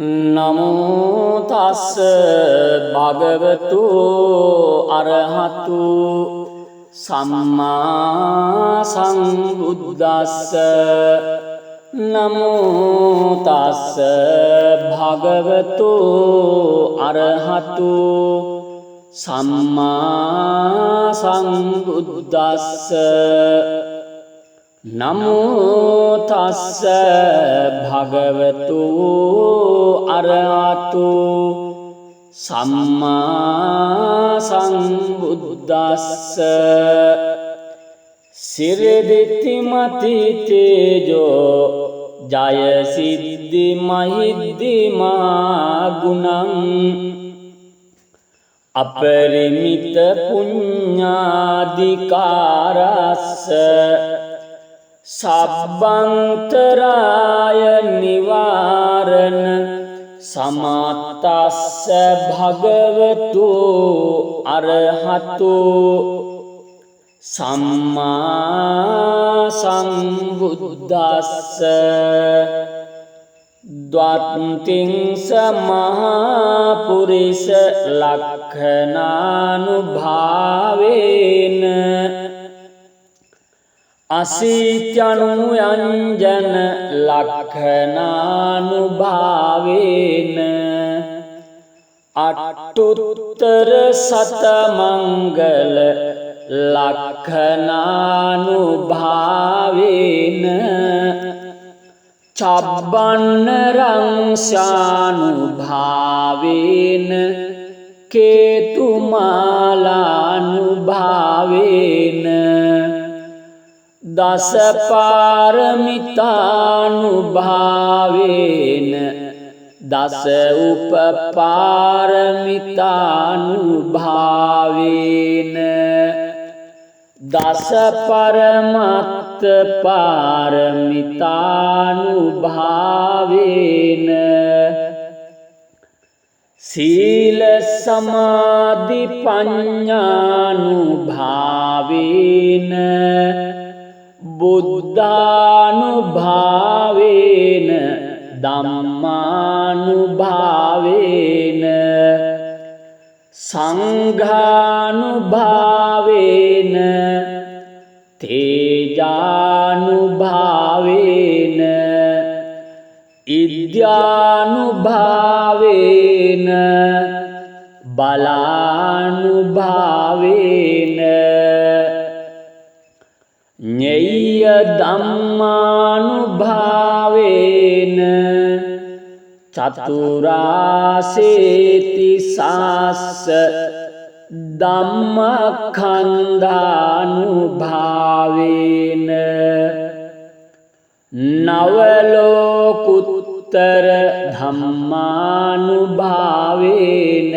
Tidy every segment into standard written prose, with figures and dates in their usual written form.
නමෝ තස්ස භගවතු අරහතු සම්මා සම්බුද්දස්ස නමෝ තස්ස භගවතු අරහතු සම්මා සම්බුද්දස්ස නමෝ තස්ස භගවතු අරහතු සම්මා සම්බුද්දස්ස සිරදිත්තිමති තේජෝ ජය සිද්ධි මහිද්දිමා ගුණං අපරිමිත පුඤ්ඤාධිකාරස්ස සබ්බන්තරාය නිවාරණ සමත්තස්ස භගවතු අරහතු සම්මා සම්බුද්දස්ස ද්වත්තිං සමහා පුරිස ලක්ඛනානුභාවේන අසීත්‍යනු යංජන ලක්ඛනානුභාවේන අට්ඨුත්තර සතමංගල ලක්ඛනානුභාවේන චබ්බන්න රංසානුභාවේන කේතුමාලානුභාවේන දස පාරමිතානුභාවේන දස උපපාරමිතානුභාවේන දස පරමත්ත පාරමිතානුභාවේන සීල සමාධි පඤ්ඤානුභාවේන බුද්ධානුභාවේන ධම්මානුභාවේන සංඝානුභාවේන තේජානුභාවේන ඉද්‍යානුභාවේන බලානුභාවේන ඤෙය්‍ය ධම්මානුභාවේන චතුරාසේති සාස්ස ධම්මඛණ්ඩානුභාවේන නවලෝකුත්තර ධම්මානුභාවේන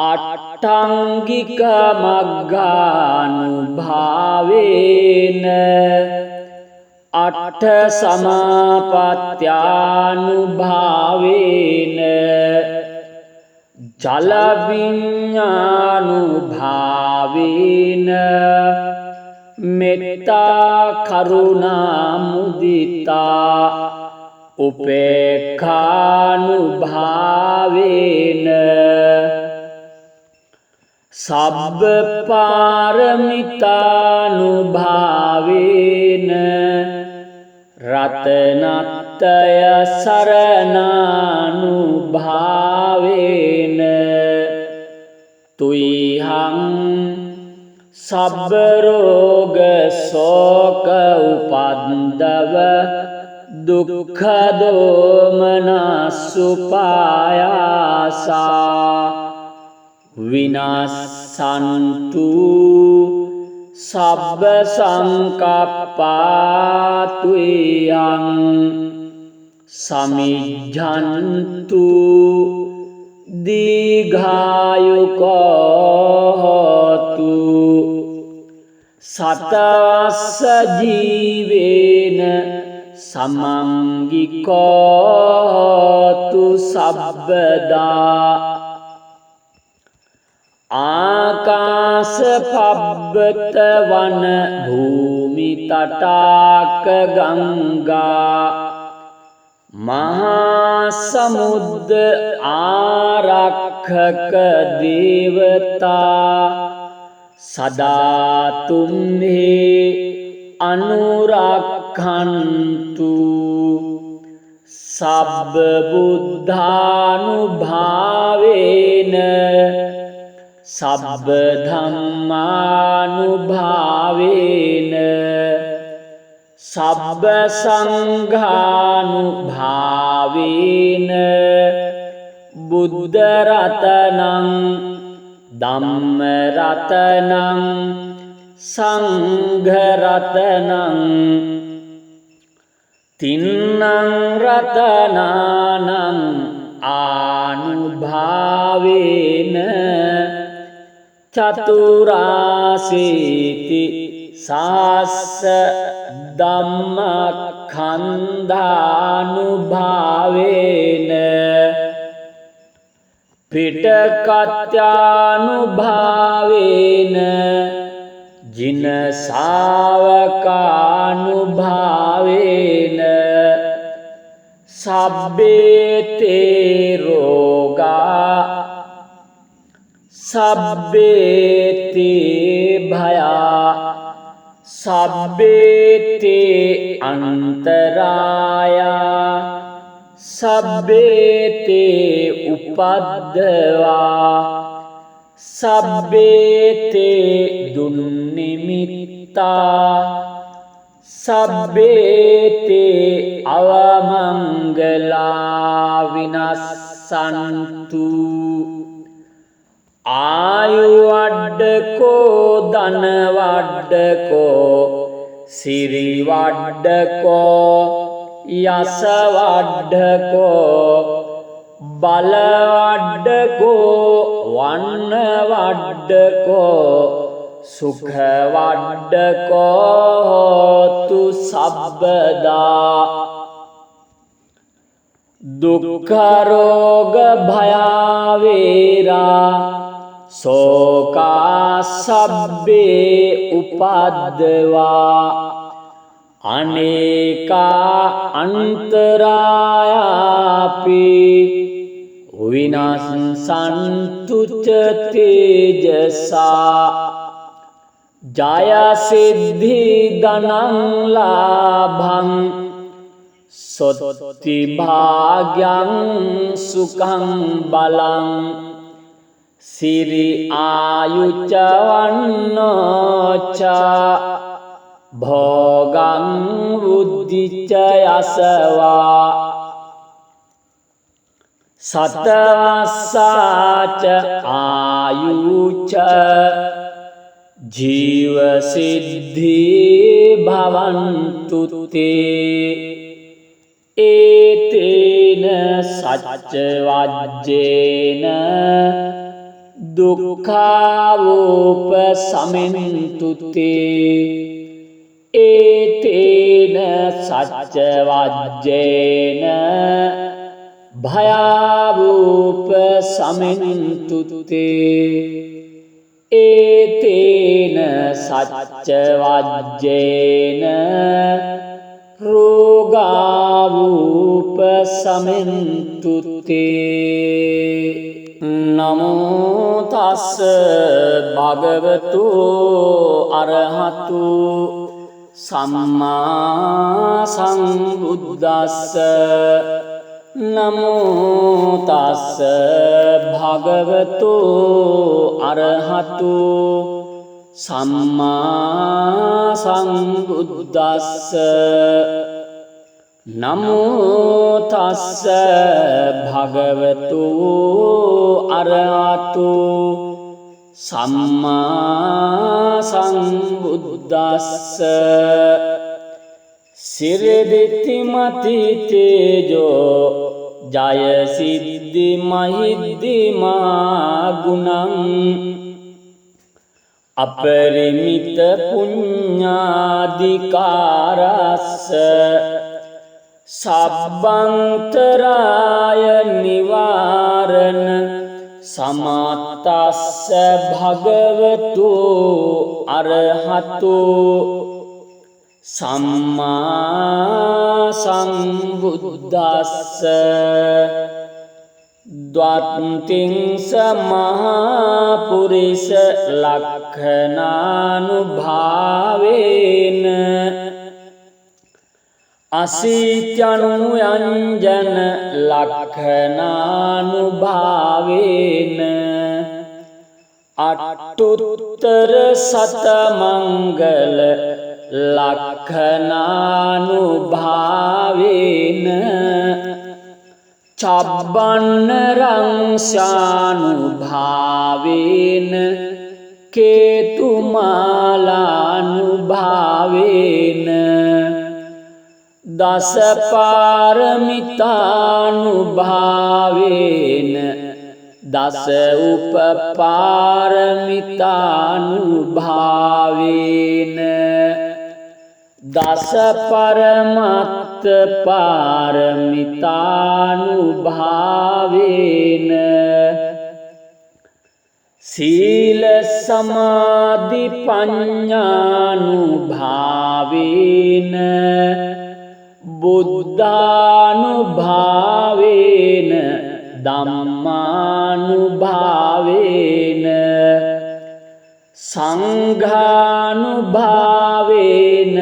අට්ඨංගික මග්ගානුභාවේන අට්ඨ සමාපත්ත්‍යානුභාවේන ජල විඤ්ඤානුභාවේන මෙත්තා කරුණා මුදිතා උපේක්ඛානුභාවේන සබ්බ පාරමිතානුභාවේන රතනත්තය සරණානුභාවේන තුයිහං සබ්බ රෝග සෝක උපද්දව දුක්ඛ දෝමනස්සුපායාසා විනාසන්තු සබ්බ සංකප්පාතුයං සමිජ්ජන්තු දීඝායුකෝ හෝතු සතස්ස ජීවේන සමංගිකෝ හෝතු සබ්බදා ආකාස පබ්බත වන භූමි තටාක ගංගා මහා සමුද්ද ආරක්ෂක දේවතා සදාතුම්හි අනුරක්ඛන්තු සබ්බ බුද්ධානුභාවේන සබ්බ ධම්මානුභාවේන සබ්බ සංඝානුභාවේන බුද්ධ රතනං ධම්ම රතනං සංඝ රතනං තින්නං රතනානං ආනුභාවේන චතුරාසීති සාස්ස ධම්මඛන්ධානුභාවේන පිටකත්‍යානුභාවේන ජින ශාවකානුභාවේන සබ්බේතේ රෝගා සබ්බේතේ භයා සබ්බේතේ අන්තරායා සබ්බේතේ උපද්දවා සබ්බේතේ දුන්නිමිත්තා සබ්බේතේ අවමංගලා විනස්සන්තු ආයුවඩ්ඩකෝ ධනවඩ්ඩකෝ සිරිවඩ්ඩකෝ යසවඩ්ඩකෝ බලවඩ්ඩකෝ වන්නවඩ්ඩකෝ සුඛවඩ්ඩකෝ හෝතු සබ්බදා දුක්ඛරෝග භයාවේරා සෝකා සබ්බේ උපද්දවා අනේකා අන්තරායාපි විනාශන්තු ච තේජසා ජය සිද්ධි ධනං ලාභං සොත්ති භාග්‍යං සුඛං බලං සිරි ආයුච්ච වන්නෝච භෝගං වුද්ධිච්ච යසවා සතවස්සාච ආයුච්ච ජීව සිද්ධි භවන්තු තේ ඒතේන සච්ච වජ්ජේන දුක්ඛාවෝප සමින්තු තේ ඒතේන සච්ච වජ්ජේන භයාවෝප සමින්තු තේ ඒතේන සච්ච වජ්ජේන රෝගාවූප සමින්තු තේ නමෝ තස්ස භගවතු අරහතු සම්මා සම්බුද්දස්ස නමෝ තස්ස භගවතු අරහතු සම්මා සම්බුද්දස්ස නමෝ තස්ස භගවතු අරහතු සම්මා සම්බුද්දස්ස සිරදිති මති තේජෝ ජය සිද්ධි මහිද්දි මා ගුණං අපරිමිත පුඤ්ඤාධිකාරස්ස සබ්බන්තරාය නිවාරණ සමතස්ස භගවතු අරහතු සම්මා සම්බුද්දස්ස ද්වත්තිං සමහා පුරිස ලක්ඛනානුභාවේන අසීත්‍යනු යංජන ලක්ඛනානුභාවේන අට්ඨුත්තර සතමංගල ලක්ඛනානුභාවේන චබ්බන්න රංසානුභාවේන කේතුමාලානුභාවේන දසපාරමිතානුභාවේන දස උපපාරමිතානුභාවේන දස පරමත්ත පාරමිතානුභාවේන සීල සමාධි පඤ්ඤානුභාවේන බුද්ධානුභාවේන ධම්මානුභාවේන සංඝානුභාවේන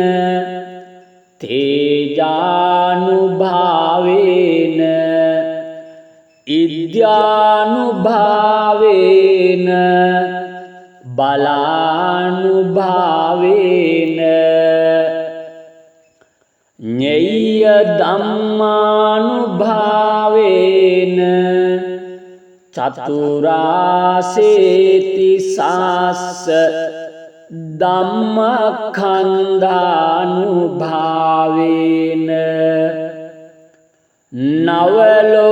තේජානුභාවේන ඉද්‍යානුභාවේන බලානුභාවේන ඤෙය්‍ය ධම්මානුභාවේන චතුරාසේති සාස්ස ධම්මඛන්ධානුභාවේන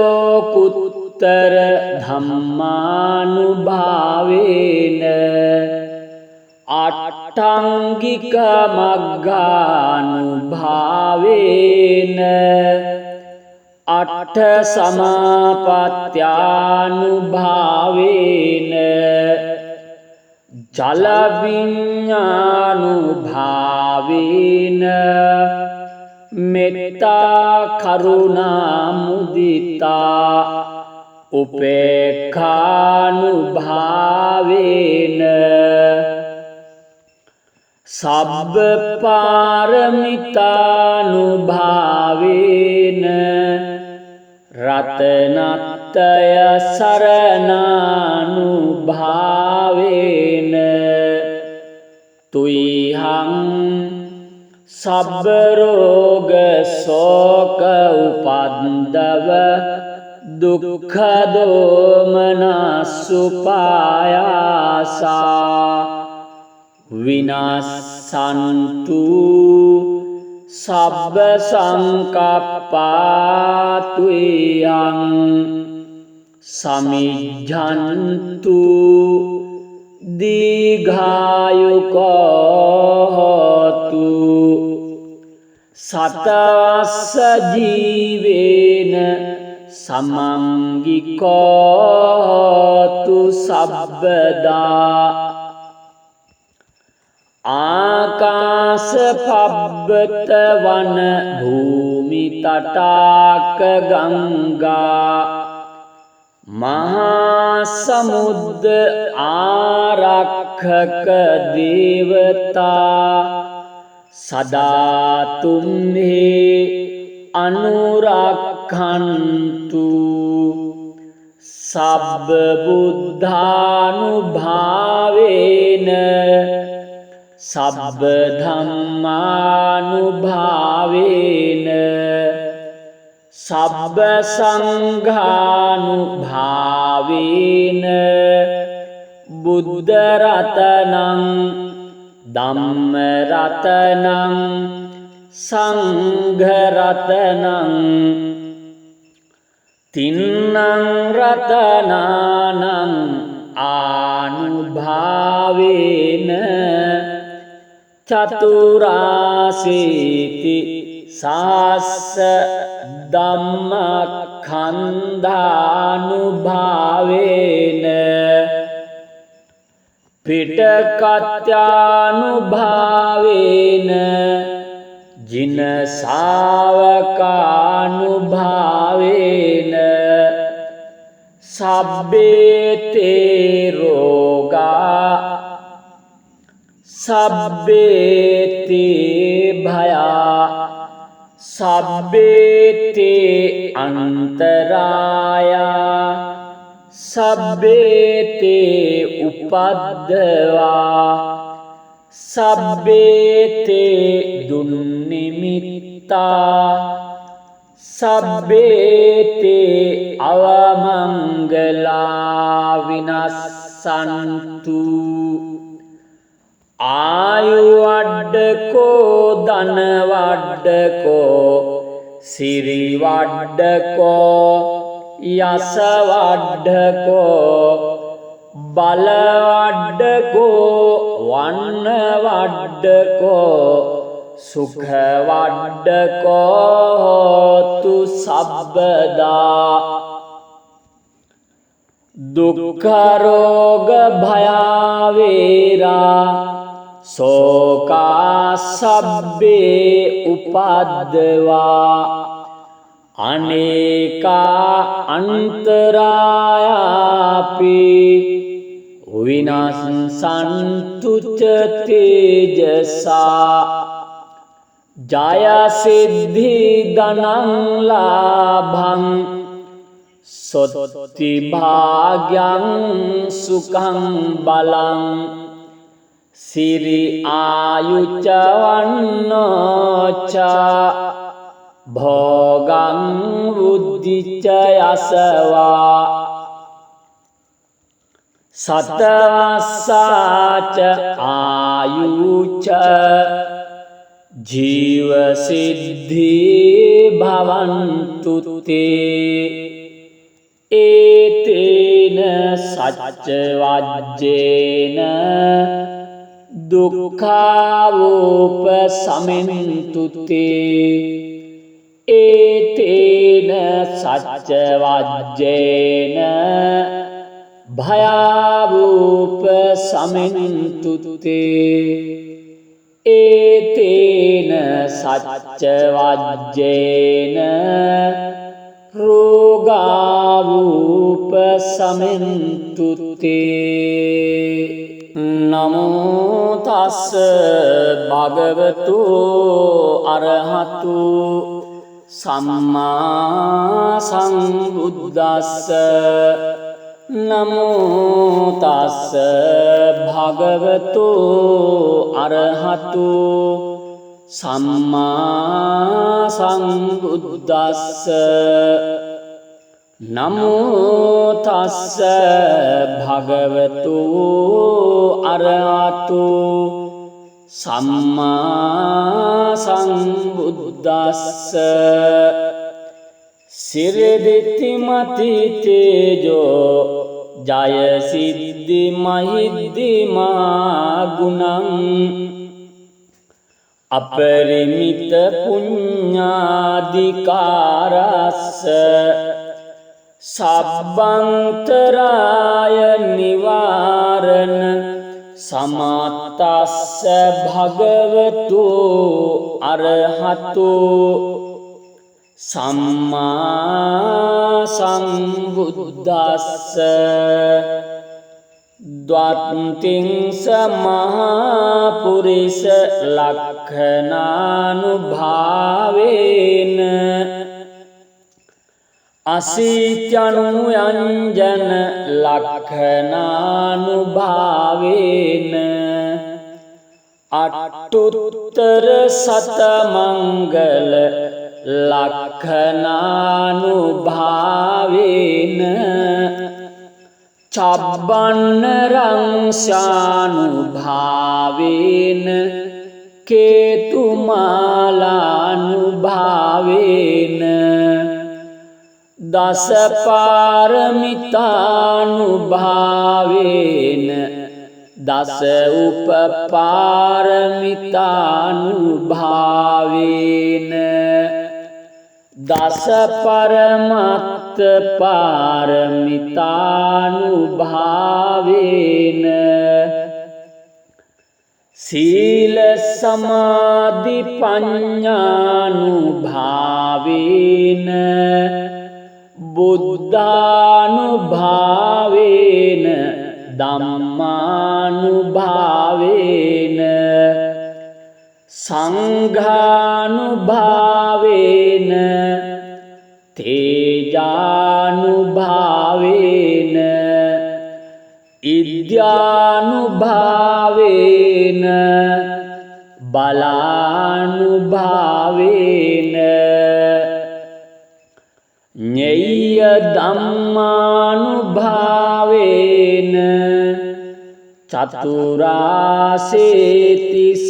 නවලෝකුත්තර ධම්මානුභාවේන අට්ඨංගික මග්ගානුභාවේන අට්ඨ සමාපත්ත්‍යානුභාවේන ජල විඤ්ඤානුභාවේන මෙත්තා කරුණා මුදිතා උපේක්ඛානුභාවේන සබ්බ පාරමිතානුභාවේන රතනත්තය සරණානුභාවේන තුයිහං සබ්බ රෝග සෝක උපද්දව දුක්ඛ දෝමනස්සුපායාසා විනාසන්තු සබ්බ සංකප්පාතුයං සමිජ්ජන්තු දීඝායුකෝ හෝතු සතස්ස ජීවේන සමංගිකෝ හෝතු සබ්බදා ආකාශ පබ්බත වන භූමි තටාක ගංගා මහා සමුද්ද ආරක්ෂක දේවතා සදා තුම්හි අනුරක්ඛන්තු සබ්බ බුද්ධානුභාවේන සබ්බ ධම්මානුභාවේන සබ්බ සංඝානුභාවේන බුද්ධ රතනං ධම්ම රතනං සංඝ රතනං තින්නං රතනානං ආනුභාවේන චතුරාසීති සාස්ස ධම්මඛන්ධානුභාවේන පිටකත්‍යානුභාවේන जिन सावकानुभावेन सब्बेते रोगा सब्बेते भया सब्बेते अंतराया सब्बेते उपद्रवा सब्बेते दुर्निमित्ता सब्बेते अवमंगला विनश्यन्तु आयुवड्डको धनवड्डको सिरिवड्डको यशवड्डको बलवड्डको वन्नवड्डको सुखवड्डको होतु सर्वदा दुःखरोग भयावेरा शोका सब्बे उपद्रवा अनेका अंतरायापि विनाशन्तु च तेजसा जय सिद्धि धनं लाभं सोत्ति भाग्यं सुखं बलं सिरि आयु च वन्नो च भोगं बुद्धि च यशवा सतवसा च आयु च जीव सिद्धि भवन्तु ते एतेन सच्चवाज्येन दुःखावोपशमन्तु ते एतेन सच्चवाज्येन भयावोपशमन्तु ते एतेन सच्चवाज्येन रोगावोपशमन्तु ते नमो तस् भगवतो अरहतो सम्मा सम्बुद्दस्स नमो तस् भगवतो अरहतो सम्मा सम्बुद्दस्स नमो तस् भगवतो अरहतो सम्मा सम्बुद्दस्स सिरदितिमति तेजो जय सिद्धि महिद्धिमा गुणं अपरिमित पुण्याधिकारस्स सब्बंतराय निवारण समतस्स भगवतो अरहतो सम्मा सम्बुद्दस्स द्वात्रिंश महापुरुष लक्षणानुभावेन अशीत्यनुयंजन लक्षणानुभावेन अट्टुत्तर शतमंगल लक्षणानुभावेन चब्बन्नरंशानुभावेन केतुमालानुभावेन दश पारमितानुभावेन दश उपपारमितानुभावेन दश परमत्त पारमितानुभावेन සීල සමාධි පඤ්ඤානුභාවේන බුද්ධානුභාවේන ධම්මානුභාවේන සංඝානුභාවේන තේජානුභාවේන ඉද්‍යානුභාවේන බලානුභාවේන ඤෙය්‍ය ධම්මානුභාවේන චතුරාසේති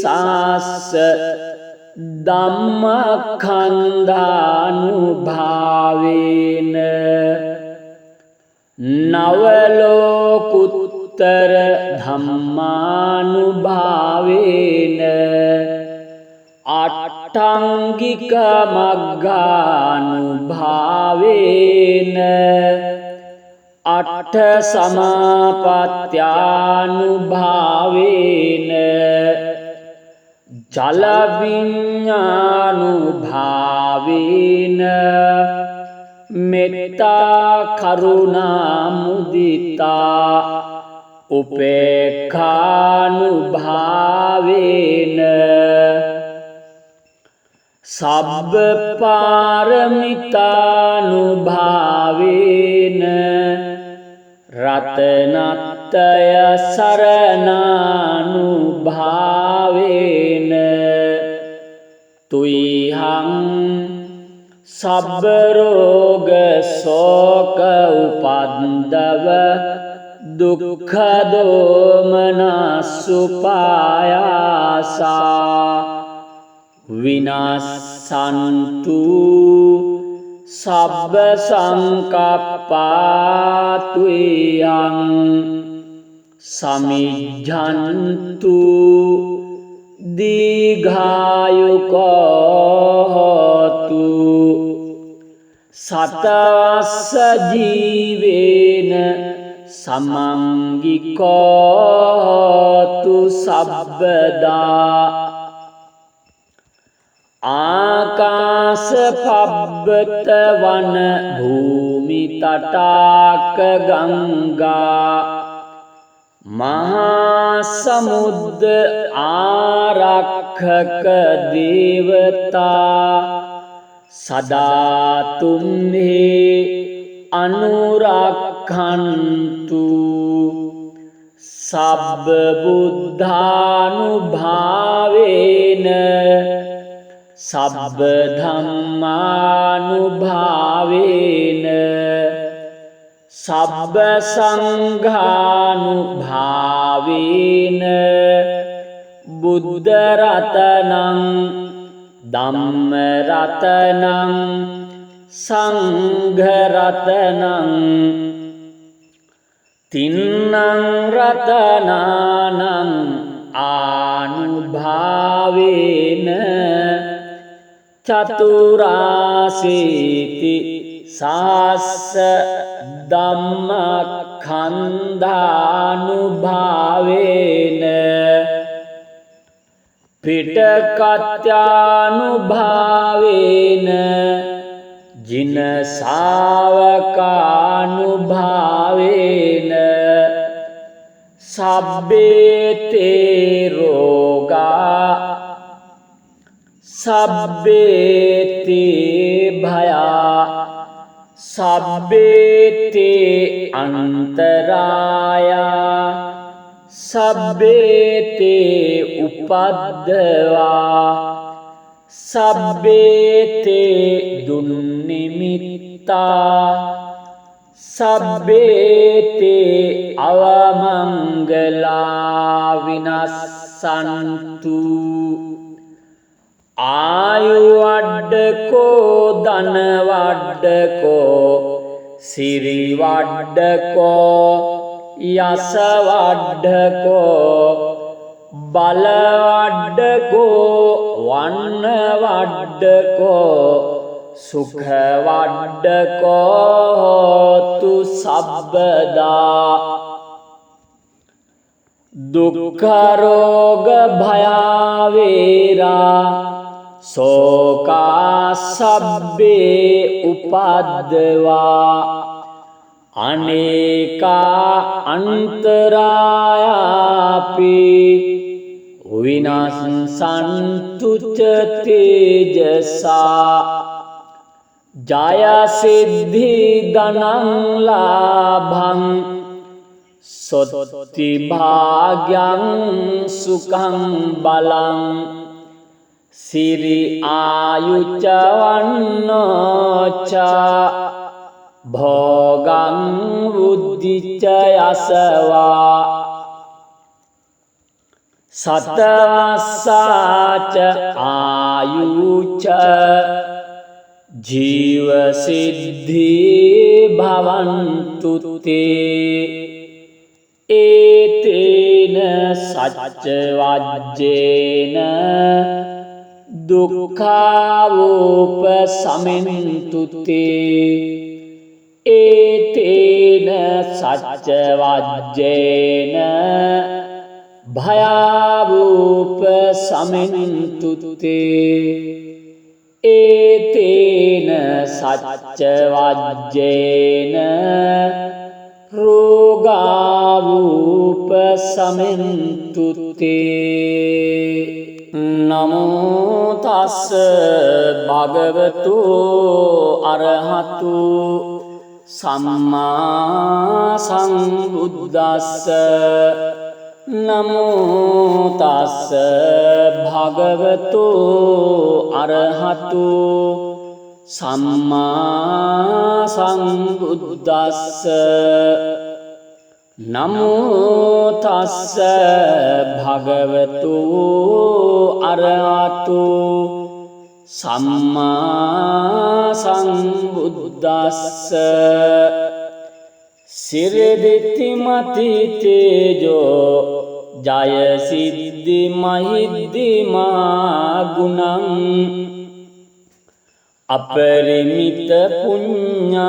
සාස්ස ධම්මඛන්ධානුභාවේන නවලෝකුත්තර ධම්මානුභාවේන අට්ඨංගික මග්ගානුභාවේන අට්ඨ සමාපත්ත්‍යානුභාවේන ජල විඤ්ඤානුභාවේන මෙත්තා කරුණා මුදිතා උපේක්ඛානුභාවේන සබ්බ පාරමිතානුභාවේන රතනත්තය සරණානුභාවේන තුයිහං සබ්බ රෝග සෝක උපද්දව දුක්ඛ දෝමනස්සුපායාසා විනාසන්තු සබ්බ සංකප්පාතුයං සමිජ්ජන්තු දීඝායුකෝ හෝතු සතවස්ස ජීවේන සමංගිකෝ හෝතු සබ්බදා ආකාස පබ්බත වන භූමි තටාක ගංගා මහා සමුද්ද ආරක්ෂක දේවතා සදාතුම්හි අනුරක්ඛන්තු සබ්බ බුද්ධානුභාවේන සබ්බ ධම්මානුභාවේන සබ්බ සංඝානුභාවේන බුද්ධ රතනං ධම්ම රතනං සංඝ රතනං තින්නං රතනානං ආනුභාවේන චතුරාසීති සාස්ස ධම්මඛන්ධානුභාවේන පිටකත්‍යානුභාවේන ජින ශාවකානුභාවේන සබ්බේතේ රෝගා සබ්බේතේ භයා සබ්බේතේ අන්තරායා සබ්බේතේ උපද්දවා සබ්බේතේ දුන්නිමිත්තා සබ්බේතේ අවමංගලා විනස්සන්තු ආයුවඩ්ඩකෝ ධනවඩ්ඩකෝ සිරිවඩ්ඩකෝ යසවඩ්ඩකෝ බලවඩ්ඩකෝ වන්නවඩ්ඩකෝ සුඛවඩ්ඩකෝ හෝතු සබ්බදා දුක්ඛරෝග භයාවේරා සෝකා සබ්බේ උපද්දවා අනේකා අන්තරායාපි විනාසන්තු ච තේජසා ජය සිද්ධි ධනං ලාභං සොත්ති භාග්‍යං සුඛං බලං සිරි ආයුච්ච වන්නෝච භෝගං වුද්ධිච්ච යසවා සතවස්සාච ආයුච්ච ජීව සිද්ධි භවන්තු තේ ඒතේන සච්ච වජ්ජේන දුක්ඛාවෝප සමින්තු තේ ඒතේන සච්ච වජ්ජේන භයාවෝප සමින්තු තේ ඒතේන සච්ච වජ්ජේන රෝගාවූප සමින්තු තේ නමෝ තස්ස භගවතු අරහතු සම්මා සම්බුද්දස්ස නමෝ තස්ස භගවතු අරහතු සම්මා සම්බුද්දස්ස නමෝ තස්ස භගවතු අරහතු සම්මා සම්බුද්දස්ස සිරදිත්තිමති තේජෝ ජය සිද්ධි මහිද්දිමා ගුණං අපරිමිත පුඤ්ඤාධිකාරස්ස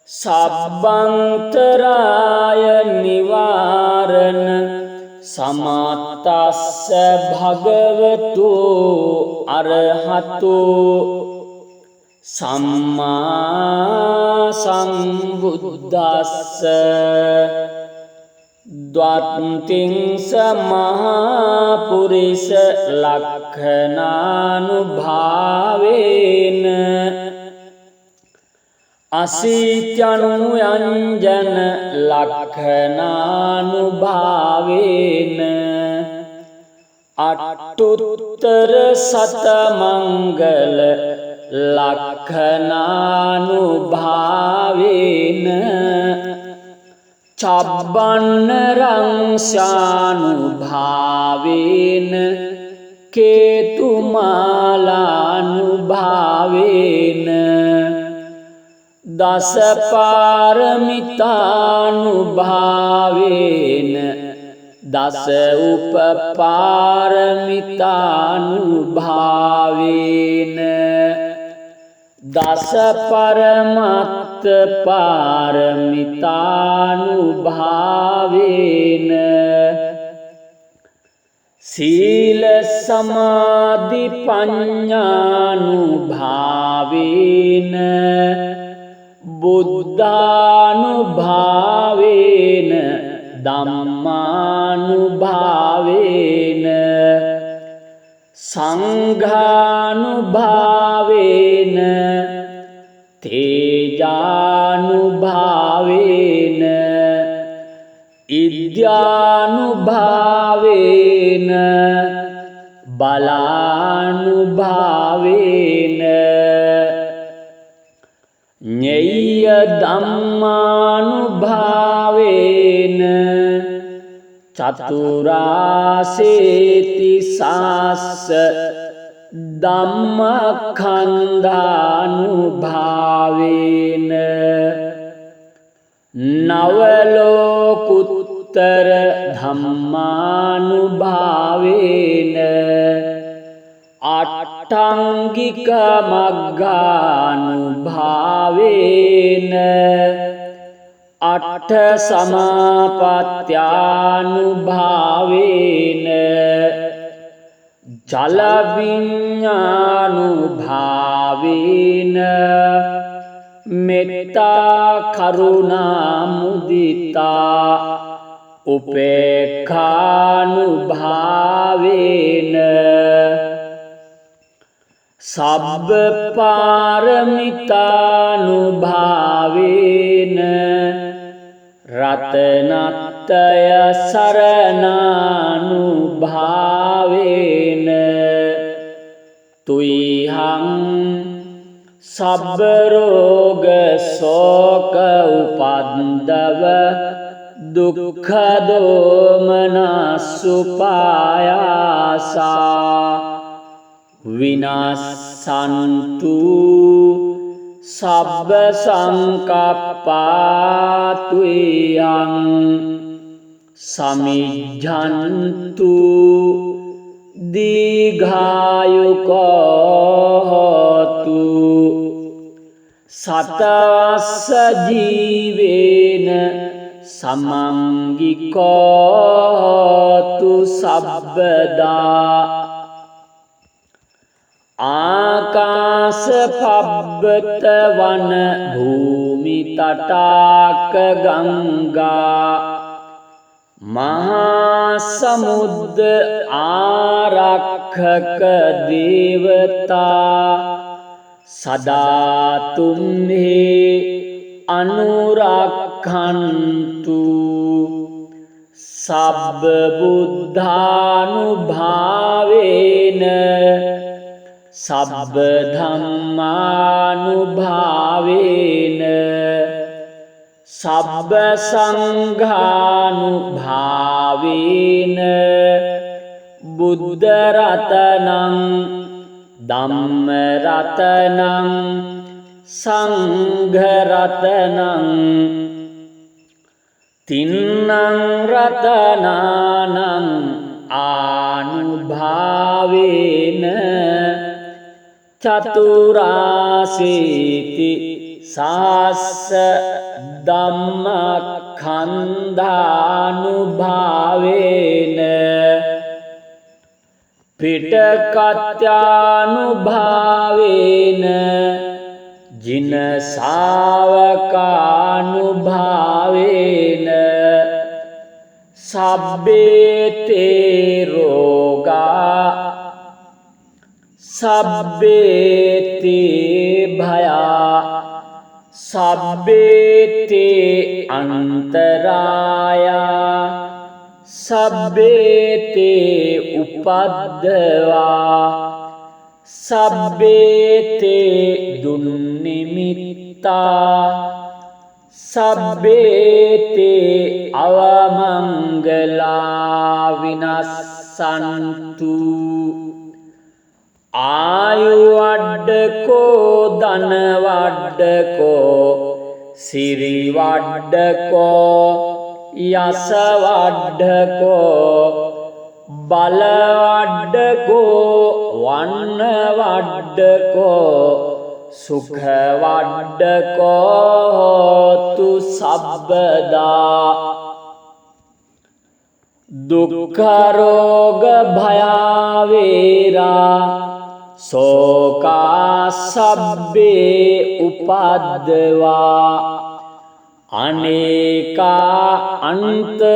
සබ්බන්තරාය නිවාරණ සමත්තස්ස භගවතු අරහතු සම්මා සම්බුද්දස්ස ද්වත්තිං සමහා පුරිස ලක්ඛනානුභාවේන අසීත්‍යනු යංජන ලක්ඛනානුභාවේන අට්ඨුත්තර සතමංගල ලක්ඛනානුභාවේන චබ්බන්න රංසානුභාවේන කේතුමාලානුභාවේන දසපාරමිතානුභාවේන දස උපපාරමිතානුභාවේන දස පරමත්ත පාරමිතානුභාවේන සීල සමාධි පඤ්ඤානුභාවේන බුද්ධානුභාවේන ධම්මානුභාවේන සංඝානුභාවේන තේජානුභාවේන ඉද්‍යානුභාවේන බලානුභාවේන ඤෙය්‍ය ධම්මානුභාවේන චතුරාසේති සාස්ස ධම්මඛන්ධානුභාවේන නවලෝකුත්තර ධම්මානුභාවේන අට්ඨංගික මග්ගානුභාවේන අට්ඨ සමාපත්‍යානුභාවේන ජල විඤ්ඤානුභාවේන මෙත්තා කරුණා මුදිතා උපේක්ඛානුභාවේන සබ්බ පාරමිතානුභාවේන රතනත්තය සරණානුභාවේන තුයිහං සබ්බ රෝග සෝක උපද්දව දුක්ඛ දෝමනස්සුපායාසා විනාසන්තු සබ්බ සංකප්පාතුයං සමිජ්ජන්තු දීඝායුකෝ හෝතු සතවස්ස ජීවේන සමංගිකෝ හෝතු සබ්බදා ආකාස පබ්බත වන භූමි තටාක ගංගා මහා සමුද්ද ආරක්ෂක දේවතා සදාතුම්හි අනුරක්ඛන්තු සබ්බ බුද්ධානුභාවේන සබ්බ ධම්මානුභාවේන සබ්බ සංඝානුභාවේන බුද්ධ රතනං ධම්ම රතනං සංඝ රතනං තින්නං රතනානං ආනුභාවේන චතුරාසීති සාස්ස ධම්මඛන්ධානුභාවේන පිටකත්‍යානුභාවේන ජින ශාවකානුභාවේන සබ්බේතේ රෝගා සබ්බේතේ භයා සබ්බේතේ අන්තරායා සබ්බේතේ උපද්දවා සබ්බේතේ දුන්නිමිත්තා සබ්බේතේ අවමංගලා විනස්සන්තු ආයුවඩ්ඩකෝ ධනවඩ්ඩකෝ සිරිවඩ්ඩකෝ යසවඩ්ඩකෝ බලවඩ්ඩකෝ වන්නවඩ්ඩකෝ සුඛවඩ්ඩකෝ හෝතු සබ්බදා දුක්ඛරෝග භයාවේරා සෝකා සබ්බේ උපද්දවා අනේකා අන්තරායාපි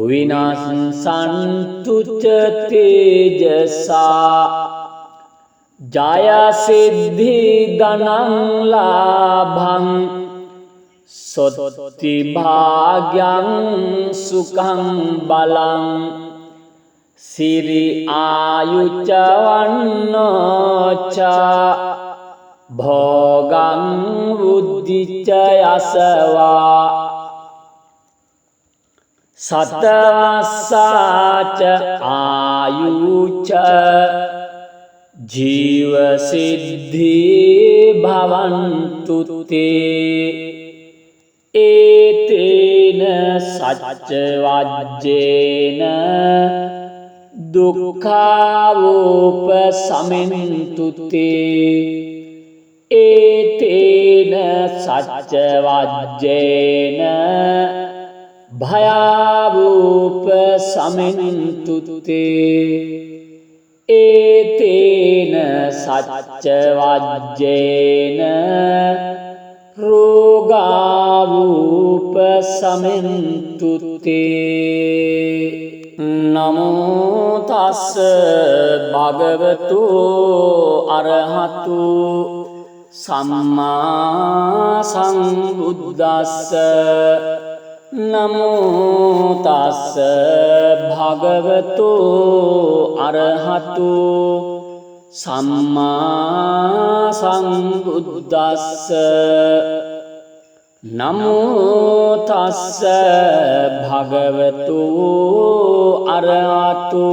විනාසන්තු ච තේජසා ජය සිද්ධි ධනං ලාභං සොත්ති භාග්‍යං සුඛං බලං සිරි ආයුච්ච වන්නෝච භෝගං බුද්ධිච්ච යසවා සතවස්සාච ආයුච්ච ජීව සිද්ධි භවන්තු තේ ඒතේන සච්ච වජ්ජේන දුක්ඛාවෝප සමින්තු තේ ඒතේන තේන සච්ච වජ්ජේන භයාවූප සමින්තුතේ ඒතේන සච්ච වජ්ජේන රෝගාවූප සමින්තුතේ නමෝ තස්ස භගවතු අරහතු සම්මා සම්බුද්දස්ස නමෝ තස්ස භගවතු අරහතු සම්මා සම්බුද්දස්ස නමෝ තස්ස භගවතු අරහතු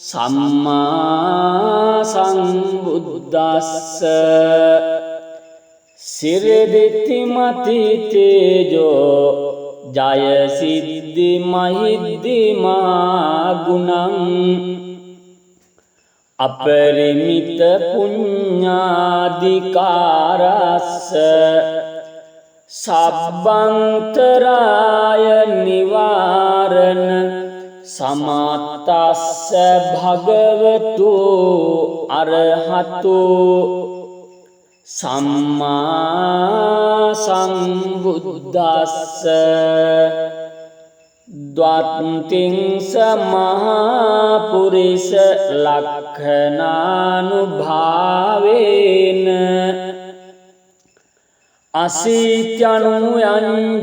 සම්මා සම්බුද්දස්ස සිරදිති මති තේජෝ ජය සිද්ධි මහිද්දි මා ගුණං අපරිමිත පුඤ්ඤාධිකාරස්ස සබ්බන්තරාය නිවාරණ සමත්තස්ස භගවතු අරහතු සම්මා සම්බුද්දස්ස ද්වත්තිංස මහා පුරිස ලක්ඛනානුභාවේන අසීත්‍යනුයංජන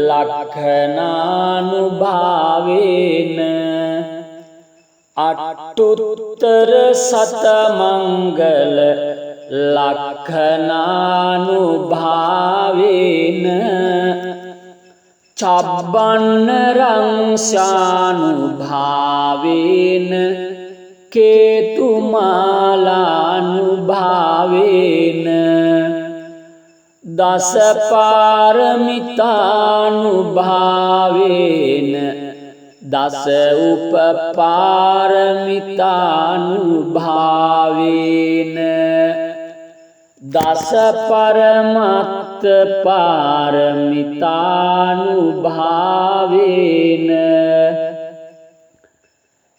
ලක්ඛනානුභාවේන අට්ඨුත්තර සතමංගල ලක්ඛනානුභාවේන චබ්බන්න රංසානුභාවේන කේතුමාලානුභාවේන දස පාරමිතානුභාවේන දස උපපාරමිතානුභාවේන දස පරමත්ත පාරමිතානුභාවේන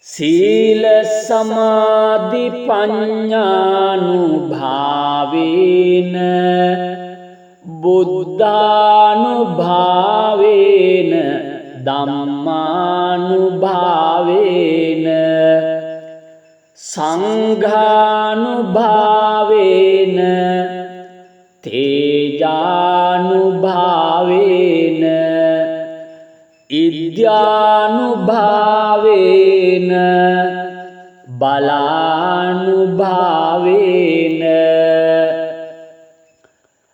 සීල සමාධි පඤ්ඤානුභාවේන බුද්ධානුභාවේන ධම්මානුභාවේන සංඝානුභාවේන තේජානුභාවේන ඉද්‍යානුභාවේන බලානුභාවේන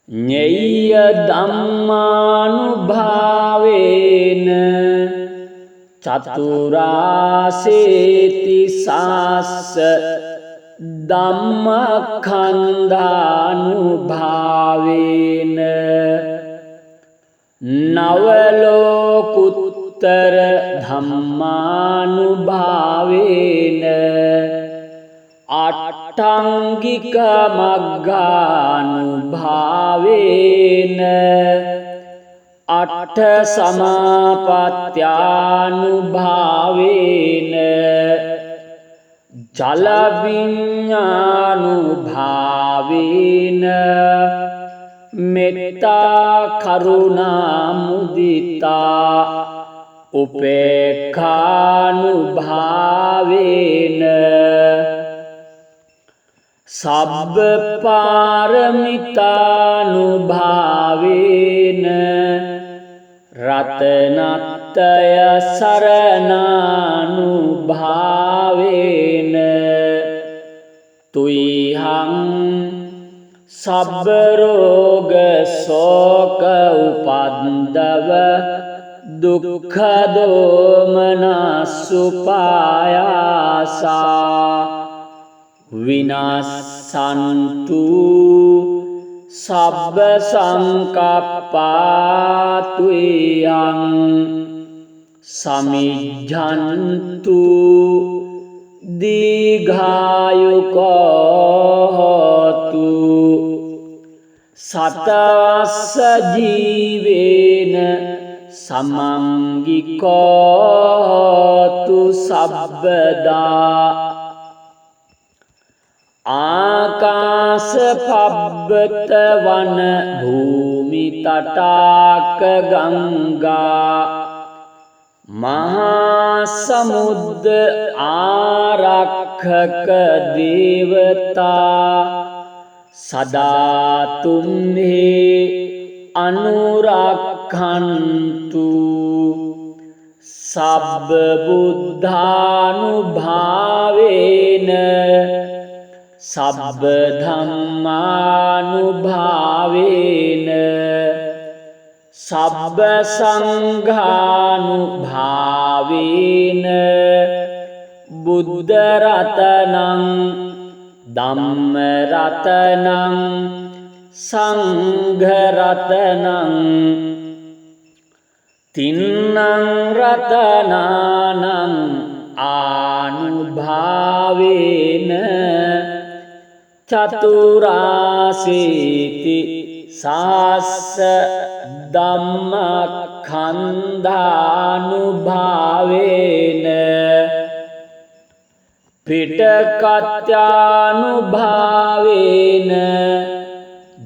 ඤෙය්‍ය ධම්මානුභාවේන චතුරාසේති සාස්ස ධම්මඛණ්ඩානුභාවේන නවලෝකුත්තර ධම්මානුභාවේන අට්ඨංගික මග්ගානුභාවේන අට්ඨ සමාපත්ත්‍යානුභාවේන ජල විඤ්ඤානුභාවේන මෙත්තා කරුණා මුදිතා උපේක්ඛානුභාවේන සබ්බ පාරමිතානුභාවේන රතනත්තය සරණානුභාවේන තුයිහං සබ්බ රෝග ශෝක උපද්දව දුක්ඛ දෝමනසුපායාසා විනාසන්තු සබ්බ සංකප්පාතුයං සමිජ්ජන්තු දීඝායුකෝ හෝතු සතවස්ස ජීවේන සමංගිකෝතු සබ්බදා ආකාස පබ්බත වන භූමි තටාක ගංගා මහා සමුද්ද ආරක්ෂක දේවතා සදාතුම්හි අනුරක්ඛන්තු සබ්බ බුද්ධානුභාවේන සබ්බ ධම්මානුභාවේන සබ්බ සංඝානුභාවේන බුද්ධ රතනං ධම්ම රතනං සංඝ රතනං තින්නං රතනානං ආනුභාවේන චතුරාසීති සාස්ස ධම්මඛන්ධානුභාවේන පිටකත්‍යානුභාවේන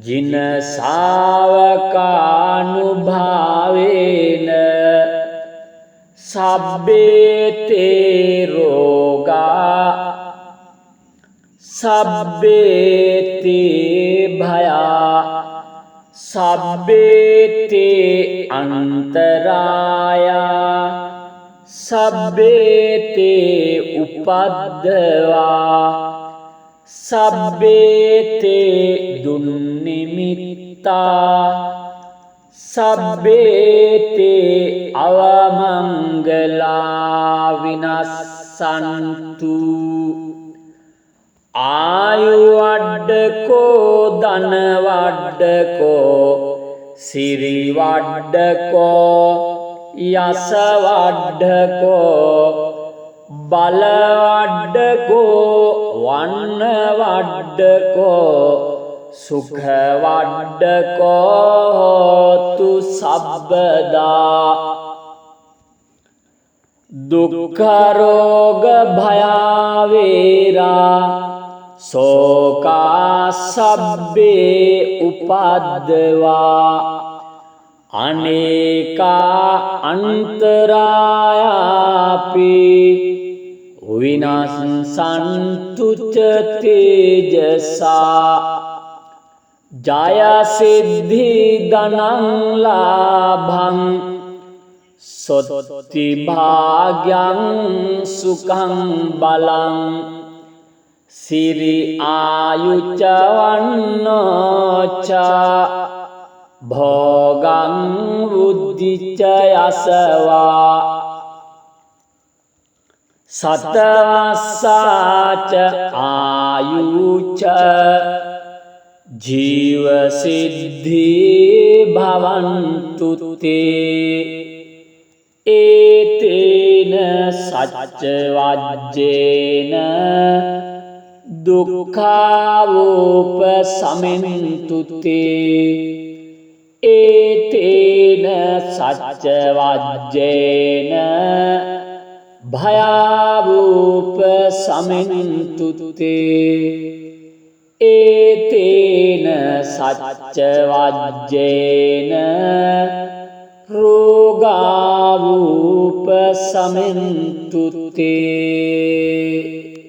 ජින ශාවකානුභාවේන සබ්බේතේ රෝගා සබ්බේතේ භයා සබ්බේතේ අන්තරායා සබ්බේතේ උපද්දවා සබ්බේතේ දුන්නිමිත්තා සබ්බේතේ අවමංගලා විනස්සන්තු ආයුවඩ්ඩකෝ ධනවඩ්ඩකෝ සිරිවඩ්ඩකෝ යසවඩ්ඩකෝ බලවඩ්ඩකෝ වන්නවඩ්ඩකෝ සුඛවඩ්ඩකෝතු සබ්බදා දුක්ඛරෝග භයාවේරා සෝකා සබ්බේ උපද්දවා අනේකා අන්තරායාපි විනාශන්තු ච තේජසා ජය සිද්ධි ධනං ලාභං සොත්ති භාග්‍යං සුඛං බලං සිරි ආයුච්ච වන්නෝච භෝගං බුද්ධිච්ච යසවා සතවස්සාච ආයුච්ච ජීව සිද්ධි භවන්තු තේ ඒතේන සච්ච වජ්ජේන දුක්ඛාවෝප සමින්තු තේ ඒතේන සච්ච වජ්ජේන භයාවෝප සමින්තු තේ ඒතේන සච්ච වජ්ජේන රෝගාවූප සමින්තු තේ